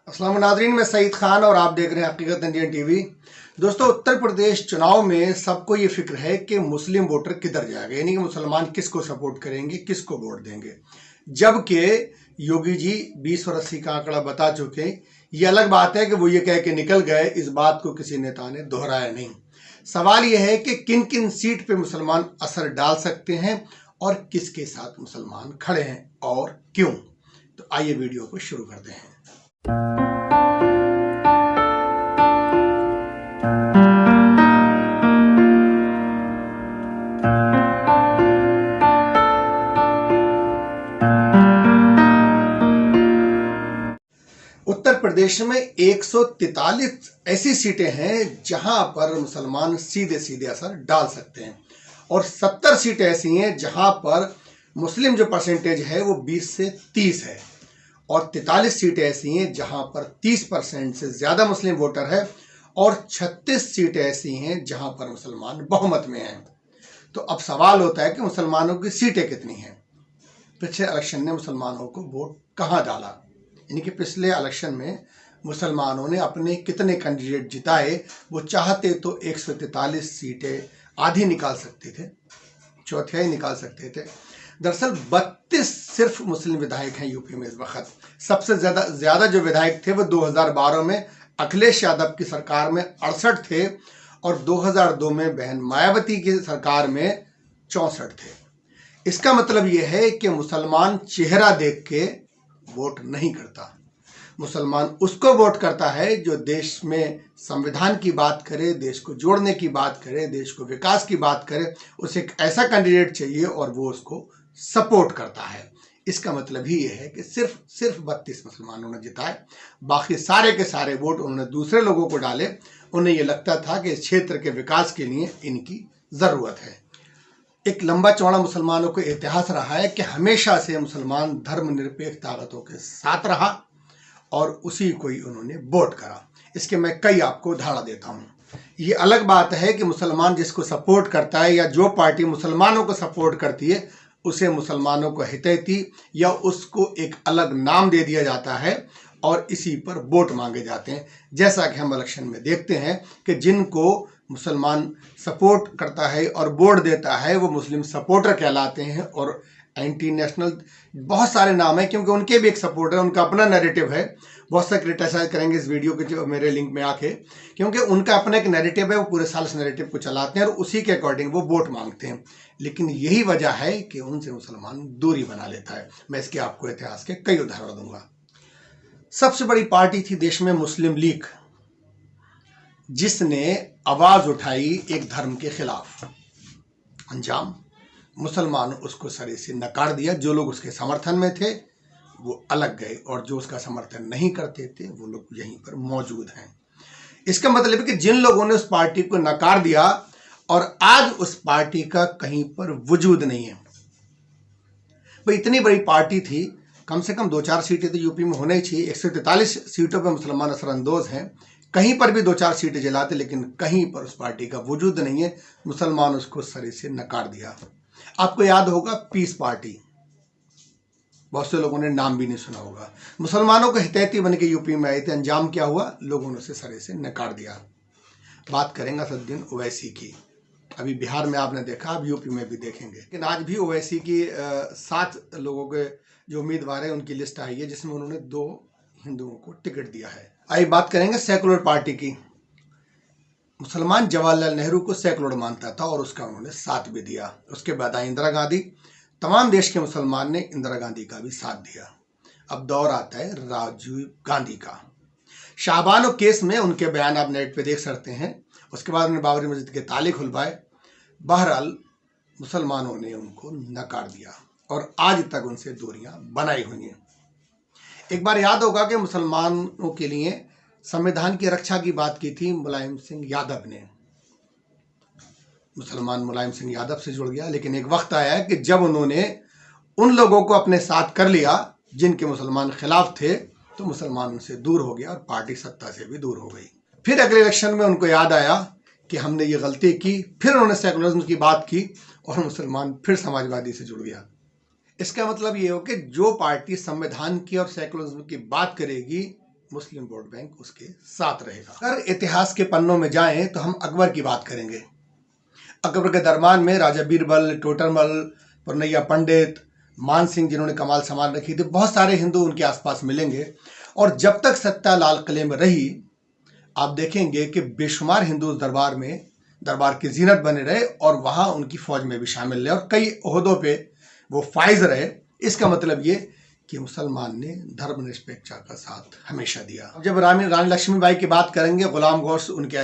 अस्सलाम नाज़रीन, मैं सईद खान और आप देख रहे हैं हकीकत इंडियन टीवी। दोस्तों, उत्तर प्रदेश चुनाव में सबको ये फिक्र है कि मुस्लिम वोटर किधर जाएगा, यानी कि मुसलमान किसको सपोर्ट करेंगे, किसको वोट देंगे। जबकि योगी जी 20 और 80 का आंकड़ा बता चुके। ये अलग बात है कि वो ये कह के निकल गए, इस बात को किसी नेता ने दोहराया नहीं। सवाल यह है कि किन किन सीट पे मुसलमान असर डाल सकते हैं और किसके साथ मुसलमान खड़े हैं और क्यों। तो आइए वीडियो को शुरू करते हैं। उत्तर प्रदेश में 143 ऐसी सीटें हैं जहां पर मुसलमान सीधे सीधे असर डाल सकते हैं और 70 सीटें ऐसी हैं जहां पर मुस्लिम जो परसेंटेज है वो 20 से 30 है और 43 सीटें ऐसी हैं जहां पर 30% से ज्यादा मुस्लिम वोटर है और 36 सीटें ऐसी हैं जहां पर मुसलमान बहुमत में हैं। तो अब सवाल होता है कि मुसलमानों की सीटें कितनी हैं। पिछले इलेक्शन ने मुसलमानों को वोट कहां डाला, यानी कि पिछले इलेक्शन में मुसलमानों ने अपने कितने कैंडिडेट जिताए। वो चाहते तो 143 सीटें आधी निकाल सकते थे, चौथाई निकाल सकते थे। दरअसल 32 सिर्फ मुस्लिम विधायक हैं यूपी में इस वक्त। सबसे ज्यादा जो विधायक थे वो 2012 में अखिलेश यादव की सरकार में 68 थे और 2002 में बहन मायावती की सरकार में 64 थे। इसका मतलब यह है कि मुसलमान चेहरा देख के वोट नहीं करता। मुसलमान उसको वोट करता है जो देश में संविधान की बात करे, देश को जोड़ने की बात करे, देश को विकास की बात करे। उसे एक ऐसा कैंडिडेट चाहिए और वो उसको सपोर्ट करता है। इसका मतलब ही यह है कि सिर्फ 32 मुसलमानों ने जिताए, बाकी सारे के सारे वोट उन्होंने दूसरे लोगों को डाले। उन्हें यह लगता था कि इस क्षेत्र के विकास के लिए इनकी जरूरत है। एक लंबा चौड़ा मुसलमानों को इतिहास रहा है कि हमेशा से मुसलमान धर्मनिरपेक्ष ताकतों के साथ रहा और उसी को ही उन्होंने वोट करा। इसके मैं कई आपको उदाहरण देता हूँ। ये अलग बात है कि मुसलमान जिसको सपोर्ट करता है या जो पार्टी मुसलमानों को सपोर्ट करती है उसे मुसलमानों को हितैषी या उसको एक अलग नाम दे दिया जाता है और इसी पर वोट मांगे जाते हैं। जैसा कि हम इलेक्शन में देखते हैं कि जिनको मुसलमान सपोर्ट करता है और वोट देता है वो मुस्लिम सपोर्टर कहलाते हैं और एंटी नेशनल बहुत सारे नाम है, क्योंकि उनके भी एक सपोर्टर, उनका अपना नैरेटिव है। बहुत सा क्रिटिसाइज करेंगे इस वीडियो के जो मेरे लिंक में आके, क्योंकि उनका अपना एक नैरेटिव है। वो पूरे साल इस नैरेटिव को चलाते हैं और उसी के अकॉर्डिंग वो वोट मांगते हैं। लेकिन यही वजह है कि उनसे मुसलमान दूरी बना लेता है। मैं इसके आपको इतिहास के कई उदाहरण दूंगा। सबसे बड़ी पार्टी थी देश में मुस्लिम लीग, जिसने आवाज उठाई एक धर्म के खिलाफ। अंजाम मुसलमान उसको सरे से नकार दिया। जो लोग उसके समर्थन में थे वो अलग गए और जो उसका समर्थन नहीं करते थे वो लोग यहीं पर मौजूद हैं। इसका मतलब है कि जिन लोगों ने उस पार्टी को नकार दिया और आज उस पार्टी का कहीं पर वजूद नहीं है। भाई, इतनी बड़ी पार्टी थी, कम से कम 2-4 सीटें तो यूपी में होना ही चाहिए। 143 सीटों पर मुसलमान असरअंदोज हैं। कहीं पर भी 2-4 सीटें जलाते, लेकिन कहीं पर उस पार्टी का वजूद नहीं है। मुसलमान उसको सरे से नकार दिया। आपको याद होगा पीस पार्टी, बहुत से लोगों ने नाम भी नहीं सुना होगा। मुसलमानों को हितैषी बन के यूपी में आए थे। अंजाम क्या हुआ? लोगों ने उसे सरे से नकार दिया। बात करेंगे असदुद्दीन ओवैसी की। अभी बिहार में आपने देखा, अब यूपी में भी देखेंगे। लेकिन आज भी ओवैसी की 7 लोगों के जो उम्मीदवार है उनकी लिस्ट आई है, जिसमें उन्होंने 2 हिंदुओं को टिकट दिया है। आइए बात करेंगे सेकुलर पार्टी की। मुसलमान जवाहरलाल नेहरू को सेकुलर मानता था और उसका उन्होंने साथ भी दिया। उसके बाद आई इंदिरा गांधी। तमाम देश के मुसलमान ने इंदिरा गांधी का भी साथ दिया। अब दौर आता है राजीव गांधी का। शाहबानो केस में उनके बयान आप नेट पे देख सकते हैं। उसके बाद उन्होंने बाबरी मस्जिद के ताले खुलवाए। बहरहाल मुसलमानों ने उनको नकार दिया और आज तक उनसे दूरियां बनाई हुई हैं। एक बार याद होगा कि मुसलमानों के लिए संविधान की रक्षा की बात की थी मुलायम सिंह यादव ने। मुसलमान मुलायम सिंह यादव से जुड़ गया, लेकिन एक वक्त आया कि जब उन्होंने उन लोगों को अपने साथ कर लिया जिनके मुसलमान खिलाफ थे, तो मुसलमान उनसे दूर हो गया और पार्टी सत्ता से भी दूर हो गई। फिर अगले इलेक्शन में उनको याद आया कि हमने ये गलती की। फिर उन्होंने सेकुलरिज्म की बात की और मुसलमान फिर समाजवादी से जुड़ गया। इसका मतलब ये हो कि जो पार्टी संविधान की और सेकुलरिज्म की बात करेगी मुस्लिम वोट बैंक उसके साथ रहेगा। अगर इतिहास के पन्नों में जाएं तो हम अकबर की बात करेंगे। अकबर के दरबार में राजा बीरबल, टोडरमल, पुरनैया पंडित, मान सिंह जिन्होंने कमाल संभाल रखी थी, बहुत सारे हिंदू उनके आसपास मिलेंगे। और जब तक सत्ता लाल किले में रही, आप देखेंगे कि बेशुमार हिंदू दरबार की जीनत बने रहे और वहां उनकी फौज में भी शामिल रहे और कई ओहदों पे वो फाइज रहे। इसका मतलब ये कि मुसलमान ने धर्मनिरपेक्षता का साथ हमेशा दिया। जब रानी लक्ष्मीबाई की बात करेंगे, गुलाम गौस उनके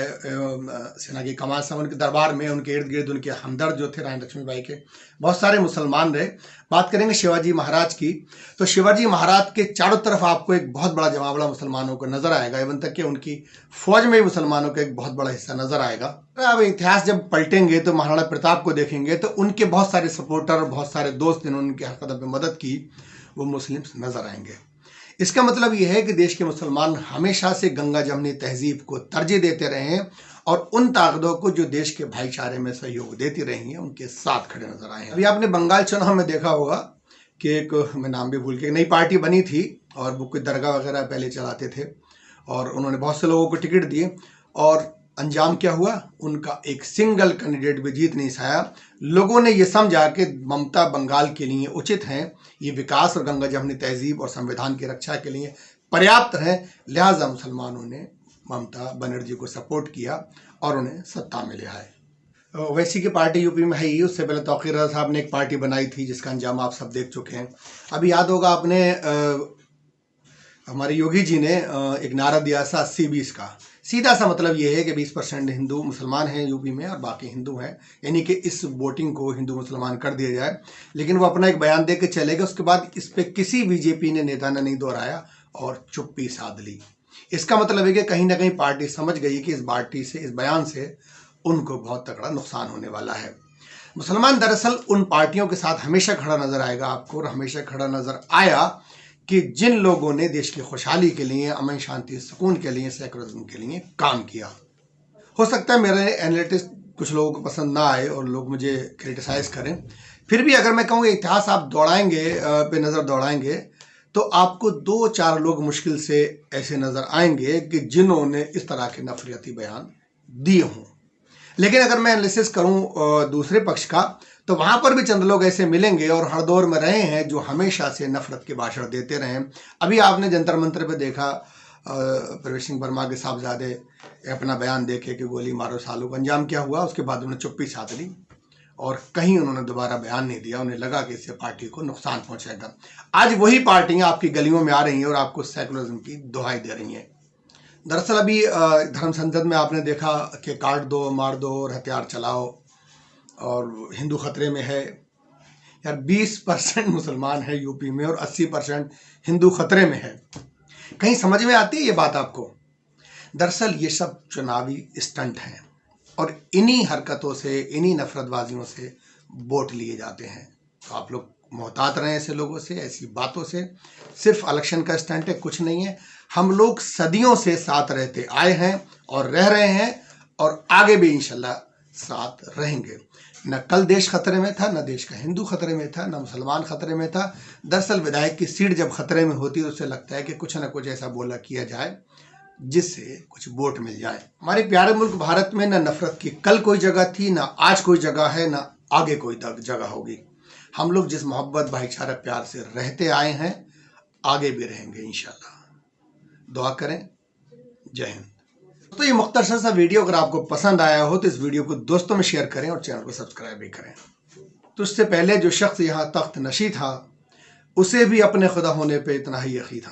सेना की कमान से, उनके दरबार में उनके इर्द गिर्द उनके हमदर्द जो थे रानी लक्ष्मीबाई के, बहुत सारे मुसलमान रहे। बात करेंगे शिवाजी महाराज की, तो शिवाजी महाराज के चारों तरफ आपको एक बहुत बड़ा जमावड़ा मुसलमानों को नजर आएगा। इवन तक कि उनकी फौज में भी मुसलमानों का एक बहुत बड़ा हिस्सा नजर आएगा। अब इतिहास जब पलटेंगे तो महाराणा प्रताप को देखेंगे तो उनके बहुत सारे सपोर्टर, बहुत सारे दोस्त जिन्होंने उनके हर कदम पे मदद की, वो मुस्लिम्स नजर आएंगे। इसका मतलब यह है कि देश के मुसलमान हमेशा से गंगा जमनी तहजीब को तरजीह देते रहे हैं और उन ताकतों को जो देश के भाईचारे में सहयोग देती रही हैं उनके साथ खड़े नजर आए हैं। अभी आपने बंगाल चुनाव में देखा होगा कि एक, मैं नाम भी भूल के, नई पार्टी बनी थी और वो कोई दरगाह वगैरह पहले चलाते थे और उन्होंने बहुत से लोगों को टिकट दिए और अंजाम क्या हुआ, उनका एक सिंगल कैंडिडेट भी जीत नहीं पाया। लोगों ने ये समझा कि ममता बंगाल के लिए उचित हैं, ये विकास और गंगा जमनी तहजीब और संविधान की रक्षा के लिए पर्याप्त है, लिहाजा मुसलमानों ने ममता बनर्जी को सपोर्ट किया और उन्हें सत्ता में ले आए। वैसी की पार्टी यूपी में है ही, उससे पहले तौकीर रज़ा साहब ने एक पार्टी बनाई थी जिसका अंजाम आप सब देख चुके हैं। अभी याद होगा आपने, हमारे योगी जी ने एक नारा दिया था 80-20 का। सीधा सा मतलब ये है कि 20% हिंदू मुसलमान हैं यूपी में और बाकी हिंदू हैं, यानी कि इस वोटिंग को हिंदू मुसलमान कर दिया जाए। लेकिन वो अपना एक बयान दे के चले गए, उसके बाद इस पे किसी बीजेपी ने नेता ने नहीं दोहराया और चुप्पी साध ली। इसका मतलब है कि कहीं ना कहीं पार्टी समझ गई कि इस पार्टी से, इस बयान से उनको बहुत तगड़ा नुकसान होने वाला है। मुसलमान दरअसल उन पार्टियों के साथ हमेशा खड़ा नजर आएगा आपको, और हमेशा खड़ा नजर आया कि जिन लोगों ने देश की खुशहाली के लिए, अमन शांति सुकून के लिए, सेकुलरिज्म के लिए काम किया। हो सकता है मेरे एनालिटिक्स कुछ लोगों को पसंद ना आए और लोग मुझे क्रिटिसाइज करें, फिर भी अगर मैं कहूँ इतिहास आप दौड़ाएंगे, पे नज़र दौड़ाएंगे, तो आपको 2-4 लोग मुश्किल से ऐसे नज़र आएंगे कि जिन्होंने इस तरह के नफरती बयान दिए हों। लेकिन अगर मैं एनालिसिस करूं दूसरे पक्ष का, तो वहां पर भी चंद लोग ऐसे मिलेंगे और हर दौर में रहे हैं जो हमेशा से नफरत के भाषण देते रहे हैं। अभी आपने जंतर मंतर पे देखा, प्रवेश सिंह वर्मा के साहबजादे अपना बयान देखे कि गोली मारो सालों का, अंजाम क्या हुआ, उसके बाद उन्होंने चुप्पी साध ली और कहीं उन्होंने दोबारा बयान नहीं दिया। उन्हें लगा कि इससे पार्टी को नुकसान पहुंचेगा। आज वही पार्टियां आपकी गलियों में आ रही हैं और आपको सेकुलरिज्म की दुहाई दे रही हैं। दरअसल अभी धर्म संसद में आपने देखा कि काट दो, मार दो और हथियार चलाओ और हिंदू खतरे में है। यार 20% मुसलमान है यूपी में और 80% हिंदू खतरे में है। कहीं समझ में आती है ये बात आपको? दरअसल ये सब चुनावी स्टंट हैं और इन्हीं हरकतों से, इन्हीं नफरतबाजियों से वोट लिए जाते हैं। तो आप लोग मोहतात रहें ऐसे लोगों से, ऐसी बातों से। सिर्फ इलेक्शन का स्टंट है, कुछ नहीं है। हम लोग सदियों से साथ रहते आए हैं और रह रहे हैं और आगे भी इंशाल्लाह साथ रहेंगे। न कल देश खतरे में था, न देश का हिंदू खतरे में था, न मुसलमान खतरे में था। दरअसल विधायक की सीट जब खतरे में होती है तो उससे लगता है कि कुछ न कुछ ऐसा बोला किया जाए जिससे कुछ वोट मिल जाए। हमारे प्यारे मुल्क भारत में न नफरत की कल कोई जगह थी, न आज कोई जगह है, न आगे कोई जगह होगी। हम लोग जिस मोहब्बत, भाईचारा, प्यार से रहते आए हैं, आगे भी रहेंगे इंशाल्लाह। दुआ करें। जय हिंद। तो ये मुख्तसर सा वीडियो अगर आपको पसंद आया हो तो इस वीडियो को दोस्तों में शेयर करें और चैनल को सब्सक्राइब भी करें। तो इससे पहले जो शख्स यहाँ तख्त नशी था, उसे भी अपने खुदा होने पे इतना ही यकीन था।